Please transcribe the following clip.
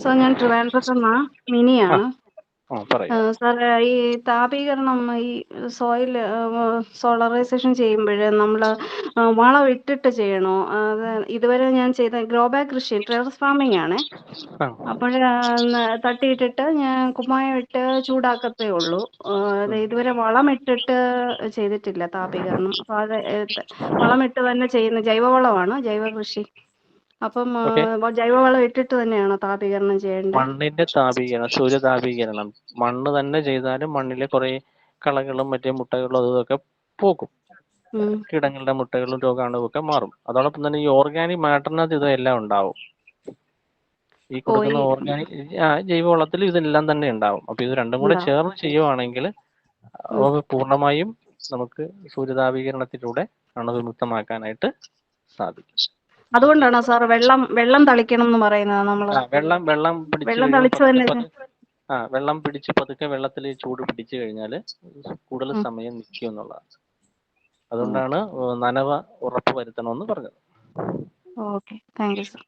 So ഞാൻ ട്രിവാൻഡ്രത്തുനിന്നാ ആ മിനിയാണ്. പറയൂ. സാറേ, ഈ താപീകരണം, ഈ സോയിൽ സോളറൈസേഷൻ ചെയ്യുമ്പോൾ നമ്മൾ വളം ഇട്ടിട്ട് ചെയ്യണോ? അത് ഇതുവരെ ഞാൻ ചെയ്ത ഗ്രോ ബാഗ് കൃഷി, ടെറസ് ഫാമിംഗ് ആണേ. ആ അപ്പോൾ തട്ടിയിട്ടിട്ട് ഞാൻ കുമ്മായം ഇട്ട് ചൂടാക്കത്തേ ഉള്ളൂ. അത് ഇതുവരെ വളമിട്ടിട്ട് ചെയ്തിട്ടില്ല താപീകരണം. അപ്പോൾ അത് വളമിട്ട് തന്നെ ചെയ്യുന്ന ജൈവവളമാണ്, ജൈവ കൃഷി. അപ്പം ഓക്കെ. ജൈവവളം ഇട്ടിട്ട് തന്നെയാണോ താപീകരണം ചെയ്യേണ്ടത്? മണ്ണിന്റെ താപീകരണം, സൂര്യതാപീകരണം മണ്ണ് തന്നെ ചെയ്താലും മണ്ണിലെ കുറെ കളകളും മറ്റേ മുട്ടകളും അതും ഇതൊക്കെ പോകും. കീടങ്ങളുടെ മുട്ടകളും രോഗാണുവും ഒക്കെ മാറും. അതോടൊപ്പം തന്നെ ഈ ഓർഗാനിക് മാറ്ററിനകത്ത് ഇതെല്ലാം ഉണ്ടാവും. ഈ കൊടുക്കുന്ന ഓർഗാനിക് ജൈവവളത്തിൽ ഇതെല്ലാം തന്നെ ഉണ്ടാവും. അപ്പൊ ഇത് രണ്ടും കൂടെ ചേർന്ന് ചെയ്യുവാണെങ്കിൽ പൂർണ്ണമായും നമുക്ക് സൂര്യതാപീകരണത്തിലൂടെ അണുവിമുക്തമാക്കാനായിട്ട് സാധിക്കും. അതുകൊണ്ടാണോ സാർ വെള്ളം തളിക്കണം എന്ന് പറയുന്നത്? നമ്മള് വെള്ളം പിടിച്ചു വെള്ളം കഴിയുമ്പോൾ തളിച്ചു തന്നെ വെള്ളം പിടിച്ച് പതുക്കെ വെള്ളത്തിൽ ചൂട് പിടിച്ചു കഴിഞ്ഞാൽ കൂടുതൽ സമയം നിൽക്കും എന്നുള്ളതാണ്. അതുകൊണ്ടാണ് നനവ് ഉറപ്പ് വരുത്തണമെന്ന് പറഞ്ഞത്. Okay, thank you sir.